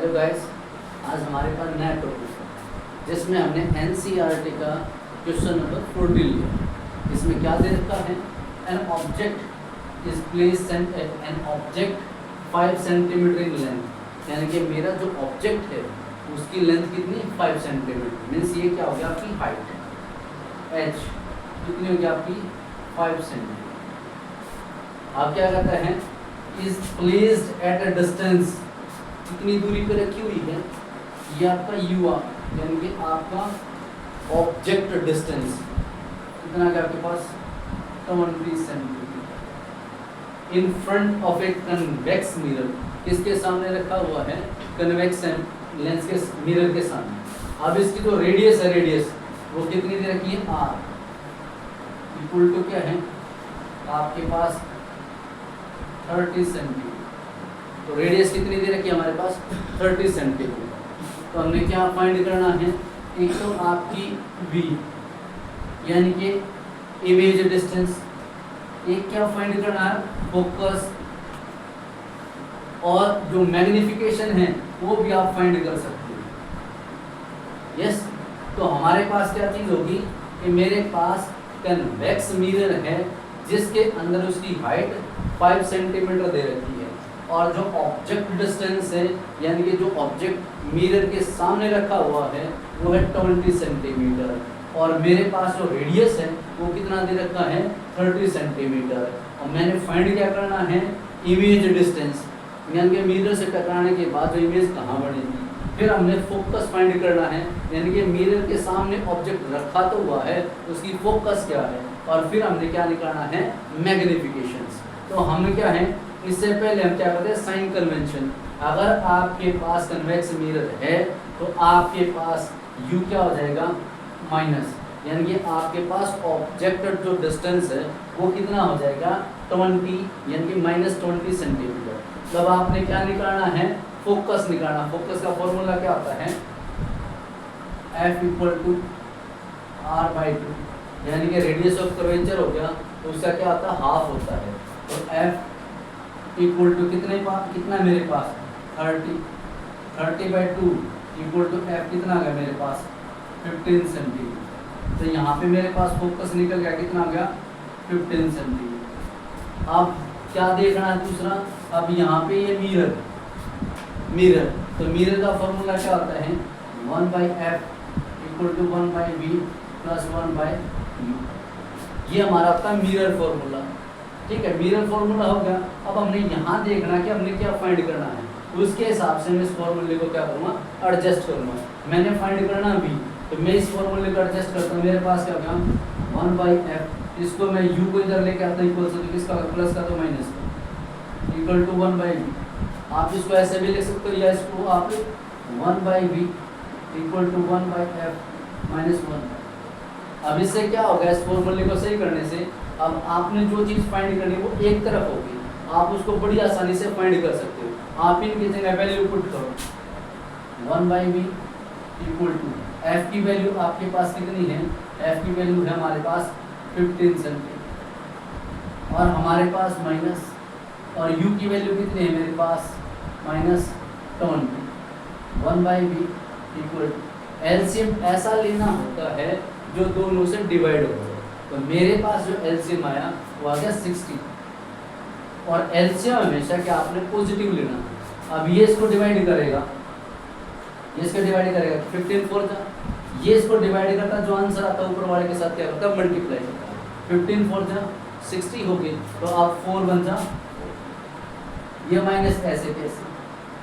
Hello guys, आज हमारे पास नया टॉपिक है जिसमें हमने एनसीईआरटी का क्वेश्चन नंबर 14 लिया। इसमें क्या दे रखा है, an object is placed an object 5 centimetre in length, यानी कि मेरा जो ऑब्जेक्ट है उसकी लेंथ कितनी 5 सेंटीमीटर, मीन्स ये क्या हो गया आपकी हाइट h कितनी होगी आपकी 5 सेंटीमीटर। आप क्या कहते हैं, is placed at a distance, कितनी दूरी पे रखी हुई है, ये आपका यू आर यानी कि आपका ऑब्जेक्ट डिस्टेंस कितना है आपके पास 20 centimetre in front of a convex mirror, किसके सामने रखा हुआ है, कन्वेक्स लेंस के मिरर के सामने। अब इसकी जो रेडियस है, रेडियस वो कितनी दे रखी है r इक्वल टू क्या है आपके पास 30 सेंटीमीटर। तो रेडियस कितनी दे रखी है हमारे पास 30 सेंटीमीटर। तो हमने क्या फाइंड करना है, एक तो आपकी v यानी कि इमेज डिस्टेंस, एक क्या फाइंड करना है फोकस, और जो मैग्निफिकेशन है वो भी आप फाइंड कर सकते हो। यस, तो हमारे पास क्या चीज होगी कि मेरे पास कन्वेक्स मिरर है जिसके अंदर उसकी हाइट 5 सेंटीमीटर दे रखी है, और जो ऑब्जेक्ट डिस्टेंस है यानी कि जो ऑब्जेक्ट मिरर के सामने रखा हुआ है वो है 20 सेंटीमीटर, और मेरे पास जो रेडियस है वो कितना दे रखा है 30 सेंटीमीटर। और मैंने फाइंड क्या करना है, इमेज डिस्टेंस, यानी कि मिरर से टकराने के बाद जो इमेज कहाँ बनेगी। फिर हमने फोकस फाइंड करना है, यानी कि मिरर के सामने ऑब्जेक्ट रखा तो हुआ है उसकी फोकस क्या है, और फिर हमने क्या निकालना है मैग्निफिकेशंस। तो हमें क्या है, इससे पहले हम क्या करते हैं साइन कन्वेंशन। अगर आपके पास कन्वेक्स मिरर है तो आपके पास u क्या हो जाएगा माइनस, यानी कि आपके पास ऑब्जेक्ट जो डिस्टेंस है वो कितना हो जाएगा 20 यानी कि -20 सेंटीमीटर। तब आपने क्या निकालना है, फोकस निकालना। फोकस का फॉर्मूला क्या होता है, f इक्वल टू r/2, यानी कि रेडियस ऑफ कर्वेचर हो गया तो उसका क्या होता है हाफ होता है। तो f इक्वल टू कितना मेरे पास 30/2 इक्वल टू f कितना आ गया मेरे पास 15 सेंटीमीटर। तो यहाँ पे मेरे पास फोकस निकल गया, कितना आ गया 15 सेंटीमीटर। अब क्या देखना है दूसरा, अब यहाँ पे ये मिरर, तो मिरर का फॉर्मूला क्या होता है 1/f equal to 1/v plus 1/u, ये हमारा आपका मिरर फॉर्मूला। ठीक है, मिरर फॉर्मूला हो गया। अब हमने यहाँ देखना कि हमने क्या फाइंड करना है, उसके हिसाब से मैं इस फॉर्मूले को क्या करूँगा एडजस्ट करूँगा। मैंने फाइंड करना भी, तो मैं इस फॉर्मूले को एडजस्ट करता हूँ। मेरे पास क्या होगा 1/f, इसको मैं u को इधर लेके आता हूँ इक्वल से, तो किसका प्लस का तो माइनस का, इक्वल टू 1/v। आप इसको ऐसे भी लिख सकते हो, या इसको आप 1/v equal to 1/f minus 1। अब इससे क्या होगा, इस फॉर्मूले को सही करने से अब आपने जो चीज़ फाइंड करनी वो एक तरफ होगी, आप उसको बड़ी आसानी से फाइंड कर सकते हो। आप इनकी जगह वैल्यू पुट करो 1/v इक्वल टू f की वैल्यू आपके पास कितनी है, f की वैल्यू है हमारे पास 15 सेंटीमीटर, और हमारे पास माइनस, और u की वैल्यू कितनी है मेरे पास -20। 1/v इक्वल टू एलसीएम ऐसा लेना होता है जो दोनों से डिवाइड हो जाए। तो मेरे पास जो एलसीएम आया वो आ गया 60, और एलसीएम हमेशा क्या आपने पॉजिटिव लेना। अब ये इसको डिवाइड करेगा, ये इसको डिवाइड करेगा 15 4 जा, ये इसको डिवाइड करता, जो आंसर आता है ऊपर वाले के साथ क्या करता है मल्टीप्लाई करता है। 15 4 जा 60 हो गई, तो अब 4 बन जा, ये माइनस ऐसे कैसे।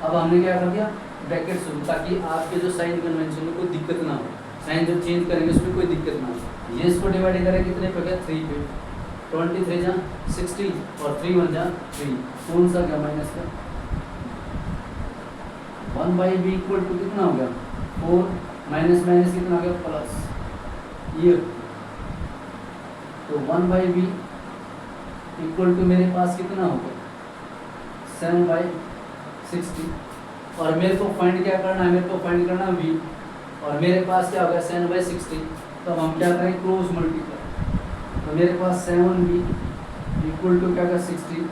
अब हमने क्या कर दिया ब्रैकेट शुरू, ताकि आपके जो साइन कन्वेंशन में कोई दिक्कत ना हो, साइन जो चेंज करेंगे उसमें कोई दिक्कत ना हो। ये इसको डिवाइड करें कितने पे गया 3 पे, 23 जा 60 और 3 बन जा 3, कौन सा गया माइनस का। 1/v इक्वल टू कितना हो गया 4 माइनस माइनस कितना हो गया प्लस, ये तो 1/v इक्वल टू मेरे पास कितना हो गया 7/60, और मेरे को फाइंड क्या करना है, मेरे को फाइंड करना v, और मेरे पास क्या होगा 7/60। तो हम क्या करें क्रॉस मल्टीप्लाई, तो मेरे पास 7v इक्वल टू क्या होगा 60,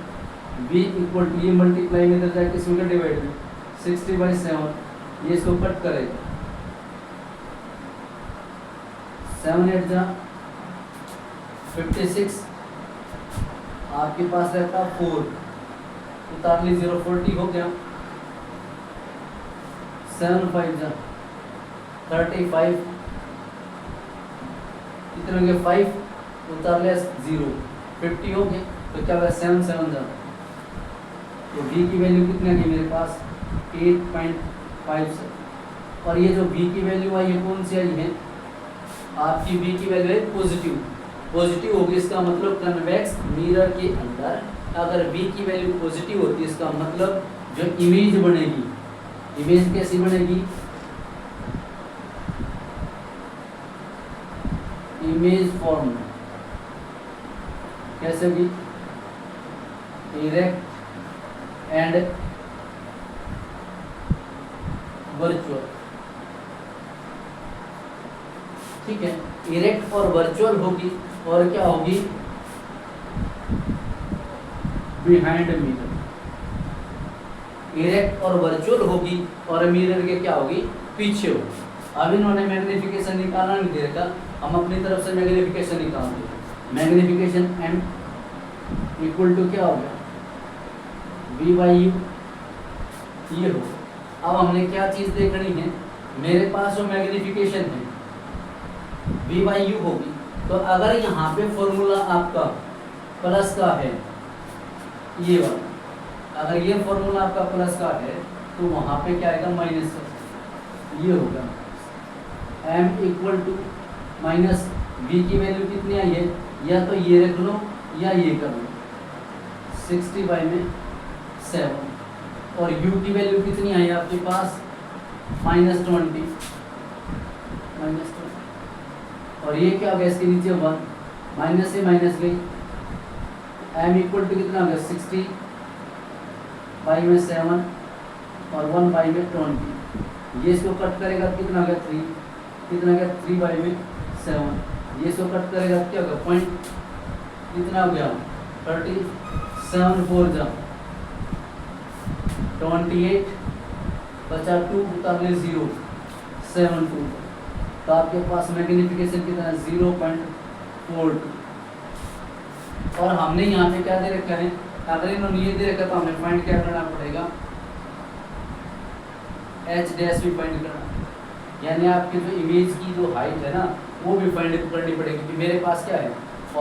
v इक्वल टू ये मल्टीप्लाई में इधर जाके किसमें डिवाइड में 60/7, ये इसको कट करेगा, 7 8 जा 56, आपके पास रहता 4, उतार ली 0 40 हो गया, 7 5 जा 35, कितने हो गए 5, उतार लिया 0 50 हो गए, तो क्या होगा 7 7 जा, तो v की वैल्यू कितनी आ गई मेरे पास 8.57, और ये जो v की वैल्यू आई है कौन सी आई है, आपकी v की वैल्यू है पॉजिटिव, पॉजिटिव होगी, इसका मतलब कन्वेक्स मिरर के अंदर अगर v की वैल्यू पॉजिटिव होती है, इसका मतलब जो इमेज बनेगी, इमेज कैसी बनेगी, इमेज फॉर्म कैसे होगी, इरेक्ट एंड वर्चुअल, ठीक है, इरेक्ट और वर्चुअल होगी, और क्या होगी बिहाइंड मिरर, इरेक्ट और वर्चुअल होगी, और मिरर के क्या होगी पीछे होगी। अब इन्होंने मैग्निफिकेशन निकालना नहीं दे रखा, हम अपनी तरफ से मैग्निफिकेशन निकाल देंगे, मैग्निफिकेशन m इक्वल टू क्या हो गया v/u, ये हो। अब हमने क्या चीज देखनी है, मेरे पास जो मैग्निफिकेशन है v/u होगी, तो अगर यहाँ पे फॉर्मूला आपका प्लस का है, ये वाला अगर ये फॉर्मूला आपका प्लस का है, तो वहाँ पे क्या आएगा माइनस का, ये होगा m equal to minus v की वैल्यू कितनी आई है, या तो ये रख लो या ये कर लो 60/7, और u की वैल्यू कितनी आई आपके पास -20, और ये क्या हो गया इसके नीचे 1, माइनस से माइनस गई, m इक्वल टू कितना हो गया 60/7 और 1/20, ये इसको कट करेगा कितना हो गया 3, कितना हो गया 3/7, ये इसको कट करेगा क्या होगा पॉइंट, कितना हो गया 37 4 जा 28, बचा 2, उतार ले 0 72, तो आपके पास मैग्निफिकेशन कितना है 0.42, और हमने यहाँ पे क्या दे रखा है, अगर इन्होंने ये दे रखा तो हमें फाइंड क्या करना पड़ेगा, h डैश भी फाइंड करना, यानी आपकी जो इमेज की जो हाइट है ना वो भी फाइंड करनी पड़ेगी, क्योंकि मेरे पास क्या है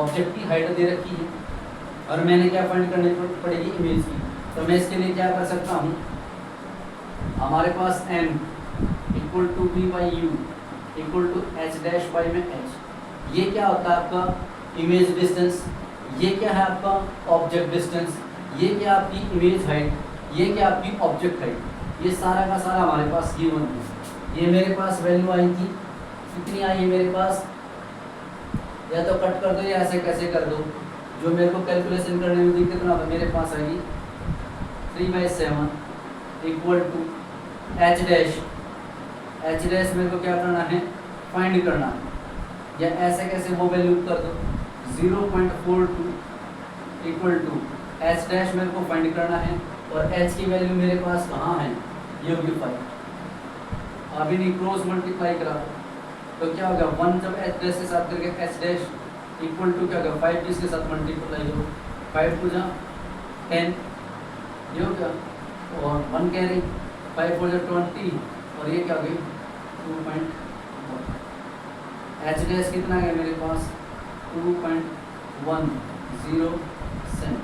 ऑब्जेक्ट की हाइट दे रखी है, और मैंने क्या फाइंड करनी पड़ेगी इमेज की, तो मैं इसके लिए क्या कर सकता हूँ, हमारे पास m equal to v/u equal to h dash by में h, ये क्या होता है आपका इमेज डिस्टेंस, ये क्या है आपका ऑब्जेक्ट डिस्टेंस, ये क्या आपकी इमेज हाइट, ये क्या आपकी ऑब्जेक्ट हाइट, ये सारा का सारा हमारे पास गिवन है। ये मेरे पास वैल्यू आई थी, कितनी आई है मेरे पास, या तो कट कर दो या ऐसे कैसे कर दो, जो मेरे को कैलकुलेशन करने में दिक्कत ना हो, मेरे पास आएगी 3/7 equal to h dash, h dash मेरे को क्या करना है फाइंड करना है, या ऐसे कैसे वो वैल्यू कर दो 0.42 इक्वल टू h डैश मेरे को फाइंड करना है, और h की वैल्यू मेरे पास कहाँ है, ये होगी 5, अभी नहीं क्रॉस मल्टीप्लाई करा तो क्या होगा 1 जब h डैश के साथ करके h डैश इक्वल टू क्या होगा 5 जिसके साथ मल्टीप्लाई हो 5 टू जा 10, ये हो गया, और 1 कैरी 5 4 जा 20, और ये क्या हो गई 2.1, h डैश कितना है मेरे पास 2.107,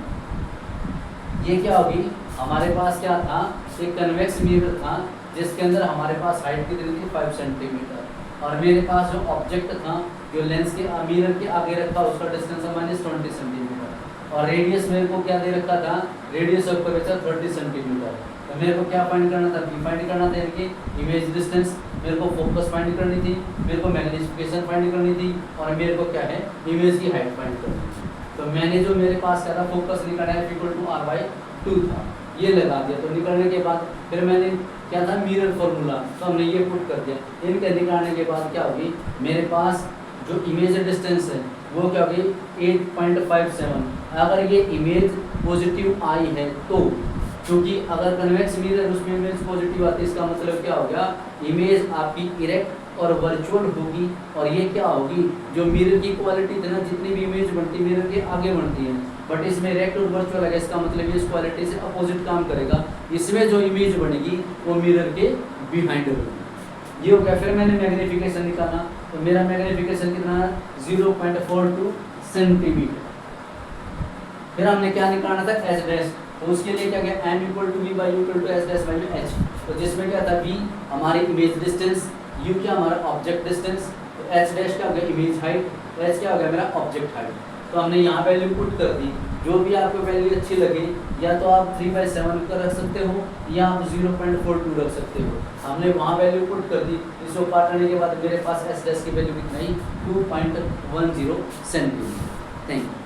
ये क्या होगी, हमारे पास क्या था एक कन्वेक्स मिरर था जिसके अंदर हमारे पास हाइट कितनी थी 5 सेंटीमीटर, और मेरे पास जो ऑब्जेक्ट था जो लेंस के मिरर के आगे रखा उसका डिस्टेंस है -20 सेंटीमीटर, और रेडियस मेरे को क्या दे रखा था, रेडियस ऑफ कर्वेचर 30 सेंटीमीटर, तो मेरे को क्या फाइंड करना था, बी फाइंड करना था, इनकी इमेज डिस्टेंस, मेरे को फोकस फाइंड करनी थी, मेरे को मैग्निफिकेशन फाइंड करनी थी, और मेरे को क्या है इमेज की हाइट फाइंड करनी थी। तो मैंने जो मेरे पास क्या था फोकस निकाला है इक्वल टू r/2 था, ये लगा दिया, तो निकालने के बाद फिर मैंने क्या था मिरर फॉर्मूला, तो हमने ये पुट कर दिया, इनके निकालने के बाद क्या होगी मेरे पास जो इमेज डिस्टेंस है वो क्या होगी 8.57, अगर ये इमेज पॉजिटिव आई है तो क्योंकि अगर कन्वेक्स मिरर उसमें इमेज पॉजिटिव आती है, इसका मतलब क्या हो गया, इमेज आपकी इरेक्ट और वर्चुअल होगी। और ये क्या होगी, जो मिरर की क्वालिटी थी ना, जितनी भी इमेज बनती है मिरर के आगे बनती है, बट इसमें इरेक्ट और वर्चुअल है, इसका मतलब ये इस क्वालिटी से अपोजिट काम करेगा। इसमें जो इमेज बनेगी वो मिरर के बिहाइंड होगी। ये हो गया। फिर मैंने मैग्नीफिकेशन निकाला, तो मेरा मैग्नीफिकेशन कितना है, 0.42 सेंटीमीटर। फिर हमने क्या निकालना था, एच डैश, तो उसके लिए क्या गया, m equal to V by U equal to H dash by H. तो जिसमें क्या था, v हमारी इमेज डिस्टेंस, u क्या हमारा ऑब्जेक्ट डिस्टेंस, तो h डैश क्या हो गया, इमेज हाइट, h क्या हो गया, मेरा ऑब्जेक्ट हाइट। तो हमने यहाँ वैल्यू पुट कर दी, जो भी आपको वैल्यू अच्छी लगे, या तो आप 3/7 का रख सकते हो या आप 0.42 रख सकते हो। हमने वहाँ वैल्यू पुट कर दी, इसको काटने के बाद मेरे पास एच डैश की वैल्यू कितना ही 2.10 सेंटीमीटर। Thank you.